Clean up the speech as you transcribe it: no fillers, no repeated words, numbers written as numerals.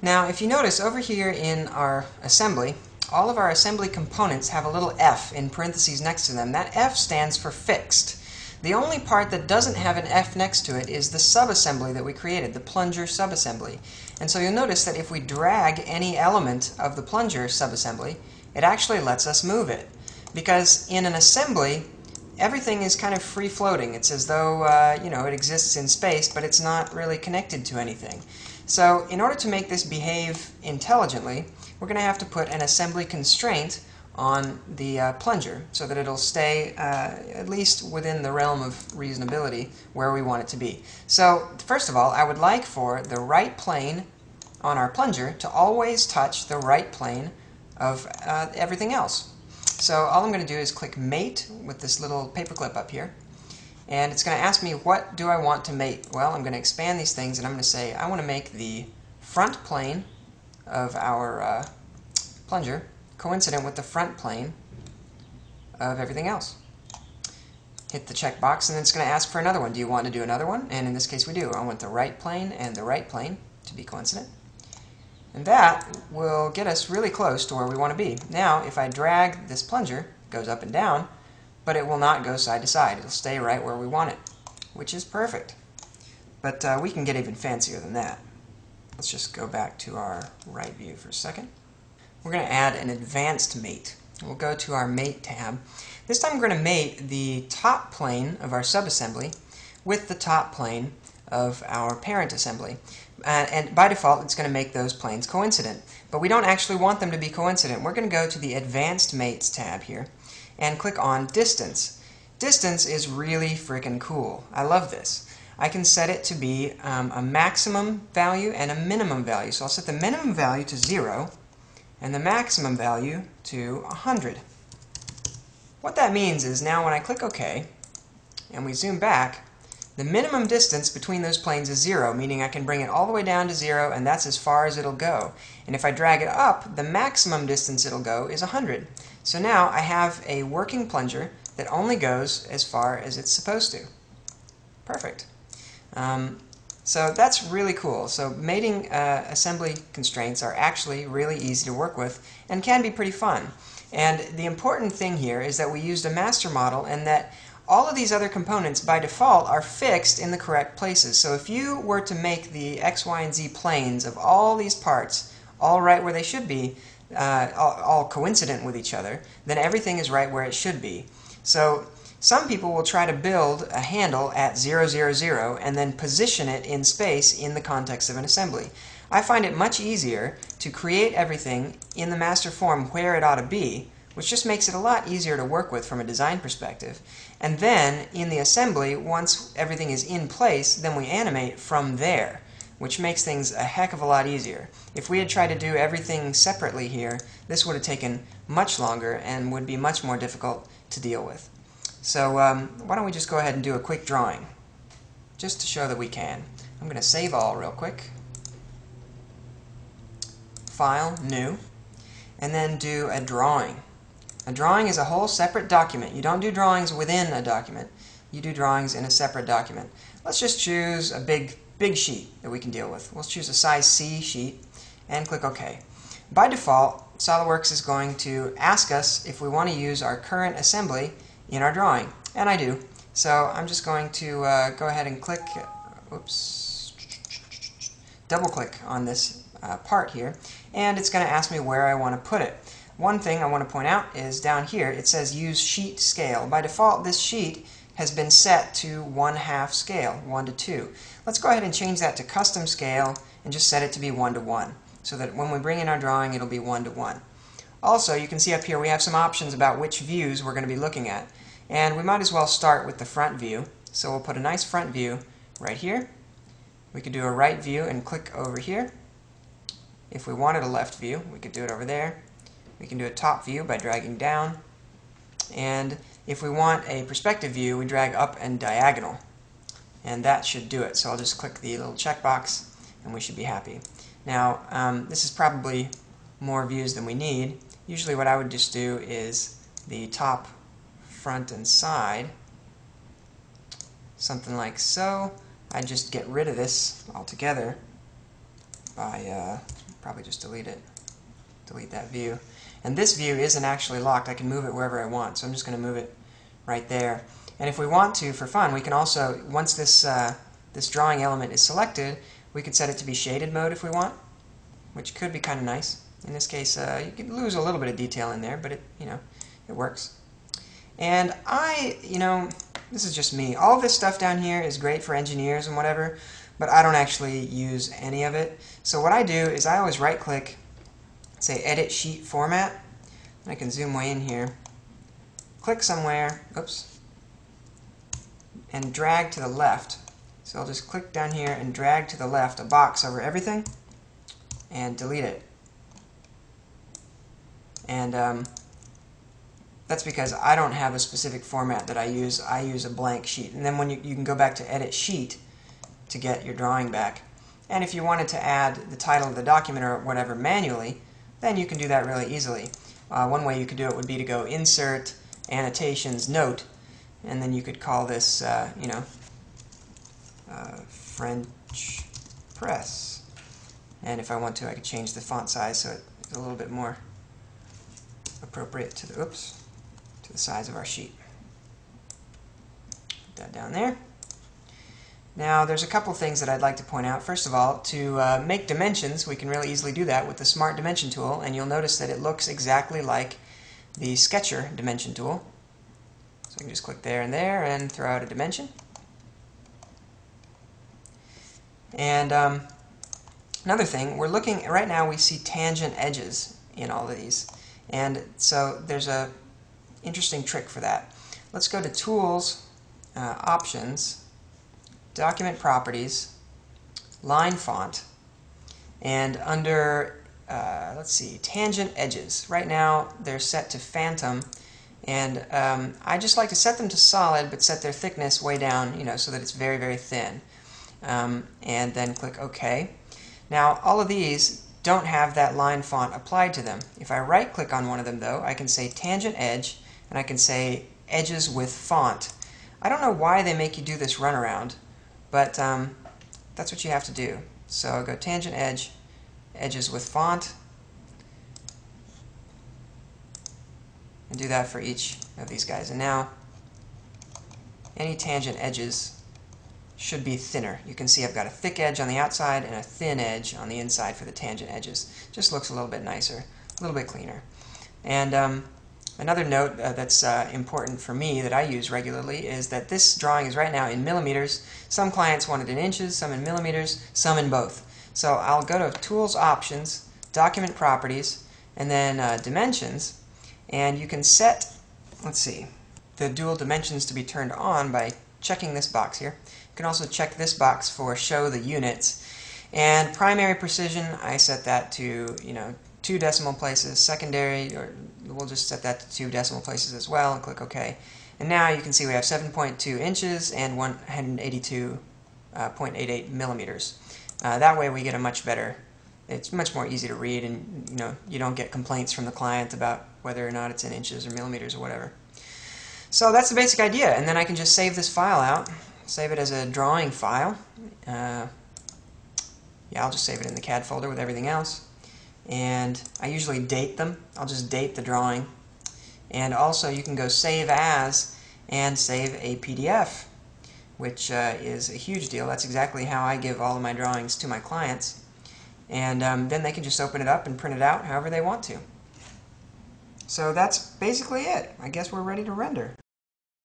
Now, if you notice over here in our assembly, all of our assembly components have a little F in parentheses next to them. That F stands for fixed. The only part that doesn't have an F next to it is the subassembly that we created, the plunger subassembly. And so you'll notice that if we drag any element of the plunger subassembly, it actually lets us move it. Because in an assembly, everything is kind of free-floating. It's as though it exists in space, but it's not really connected to anything. So in order to make this behave intelligently, we're going to have to put an assembly constraint on the plunger so that it'll stay at least within the realm of reasonability where we want it to be. So first of all, I would like for the right plane on our plunger to always touch the right plane of everything else. So all I'm going to do is click Mate with this little paperclip up here. And it's going to ask me, what do I want to mate? Well, I'm going to expand these things, and I'm going to say, I want to make the front plane of our plunger coincident with the front plane of everything else. Hit the checkbox, and then it's going to ask for another one. Do you want to do another one? And in this case, we do. I want the right plane and the right plane to be coincident. And that will get us really close to where we want to be. Now, if I drag this plunger, it goes up and down, but it will not go side to side. It'll stay right where we want it, which is perfect. But we can get even fancier than that. Let's just go back to our right view for a second. We're going to add an advanced mate. We'll go to our Mate tab. This time we're going to mate the top plane of our subassembly with the top plane of our parent assembly. And by default, it's going to make those planes coincident. But we don't actually want them to be coincident. We're going to go to the Advanced Mates tab here and click on Distance. Distance is really freaking cool. I love this. I can set it to be a maximum value and a minimum value. So I'll set the minimum value to 0 and the maximum value to 100. What that means is now when I click OK and we zoom back, the minimum distance between those planes is 0, meaning I can bring it all the way down to 0, and that's as far as it'll go. And if I drag it up, the maximum distance it'll go is 100. So now I have a working plunger that only goes as far as it's supposed to. Perfect. So that's really cool. So mating assembly constraints are actually really easy to work with and can be pretty fun. And the important thing here is that we used a master model and that all of these other components by default are fixed in the correct places. So if you were to make the X, Y, and Z planes of all these parts all right where they should be, all coincident with each other, then everything is right where it should be. So some people will try to build a handle at 0, 0, 0 and then position it in space in the context of an assembly. I find it much easier to create everything in the master form where it ought to be, which just makes it a lot easier to work with from a design perspective. And then, in the assembly, once everything is in place, then we animate from there, which makes things a heck of a lot easier. If we had tried to do everything separately here, this would have taken much longer and would be much more difficult to deal with. So why don't we just go ahead and do a quick drawing, just to show that we can. I'm going to save all real quick. File, New, and then do a drawing. A drawing is a whole separate document. You don't do drawings within a document. You do drawings in a separate document. Let's just choose a big sheet that we can deal with. Let's choose a size C sheet and click OK. By default, SolidWorks is going to ask us if we want to use our current assembly in our drawing, and I do. So I'm just going to go ahead and click, double click on this part here, and it's going to ask me where I want to put it. One thing I want to point out is down here it says use sheet scale. By default, this sheet has been set to 1/2 scale, 1 to 2. Let's go ahead and change that to custom scale and just set it to be 1 to 1, so that when we bring in our drawing it'll be 1 to 1. Also, you can see up here we have some options about which views we're going to be looking at. And we might as well start with the front view. So we'll put a nice front view right here. We could do a right view and click over here. If we wanted a left view, we could do it over there. We can do a top view by dragging down. And if we want a perspective view, we drag up and diagonal. And that should do it. So I'll just click the little checkbox and we should be happy. Now, this is probably more views than we need. Usually what I would just do is the top, front, and side, something like so. I just get rid of this altogether by probably just delete that view. And this view isn't actually locked. I can move it wherever I want, so I'm just going to move it right there. And if we want to, for fun, we can also, once this this drawing element is selected, we can set it to be shaded mode if we want, which could be kind of nice. In this case, you can lose a little bit of detail in there, but it works. And this is just me. All this stuff down here is great for engineers and whatever, but I don't actually use any of it. So what I do is I always right-click, say Edit Sheet Format. I can zoom way in here, click somewhere, oops, and drag to the left. So I'll just click down here and drag to the left a box over everything and delete it. And that's because I don't have a specific format that I use. I use a blank sheet. And then when you can go back to Edit Sheet to get your drawing back. And if you wanted to add the title of the document or whatever manually, then you can do that really easily. One way you could do it would be to go Insert, Annotations, Note, and then you could call this, French Press. And if I want to, I could change the font size so it's a little bit more appropriate to the, to the size of our sheet. Put that down there. Now, there's a couple things that I'd like to point out. First of all, to make dimensions, we can really easily do that with the Smart Dimension tool, and you'll notice that it looks exactly like the Sketcher dimension tool. So I can just click there and throw out a dimension. And another thing, we're looking, right now we see tangent edges in all of these. And so there's a interesting trick for that. Let's go to Tools, Options, Document Properties, Line Font, and under, let's see, Tangent Edges. Right now they're set to Phantom, and I just like to set them to solid, but set their thickness way down, so that it's very, very thin. And then click OK. Now, all of these don't have that line font applied to them. If I right-click on one of them, though, I can say Tangent Edge, and I can say Edges with Font. I don't know why they make you do this runaround, but that's what you have to do. So I'll go Tangent Edge, Edges with Font, and do that for each of these guys. And now, any tangent edges should be thinner. You can see I've got a thick edge on the outside and a thin edge on the inside for the tangent edges. Just looks a little bit nicer, a little bit cleaner. And another note that's important for me that I use regularly is that this drawing is right now in millimeters. Some clients want it in inches, some in millimeters, some in both. So I'll go to Tools, Options, Document Properties, and then Dimensions, and you can set, let's see, the dual dimensions to be turned on by checking this box here. You can also check this box for Show the Units. And primary precision, I set that to 2 decimal places. Secondary, or we'll just set that to 2 decimal places as well, and click OK. And now you can see we have 7.2 inches and 182.88 millimeters. That way we get a much better, it's much more easy to read, and you don't get complaints from the client about whether or not it's in inches or millimeters or whatever. So that's the basic idea, and then I can just save this file out, save it as a drawing file. Yeah, I'll just save it in the CAD folder with everything else. And I usually date them. I'll just date the drawing. And also you can go Save As and save a PDF, which is a huge deal. That's exactly how I give all of my drawings to my clients. And then they can just open it up and print it out however they want to. So that's basically it. I guess we're ready to render.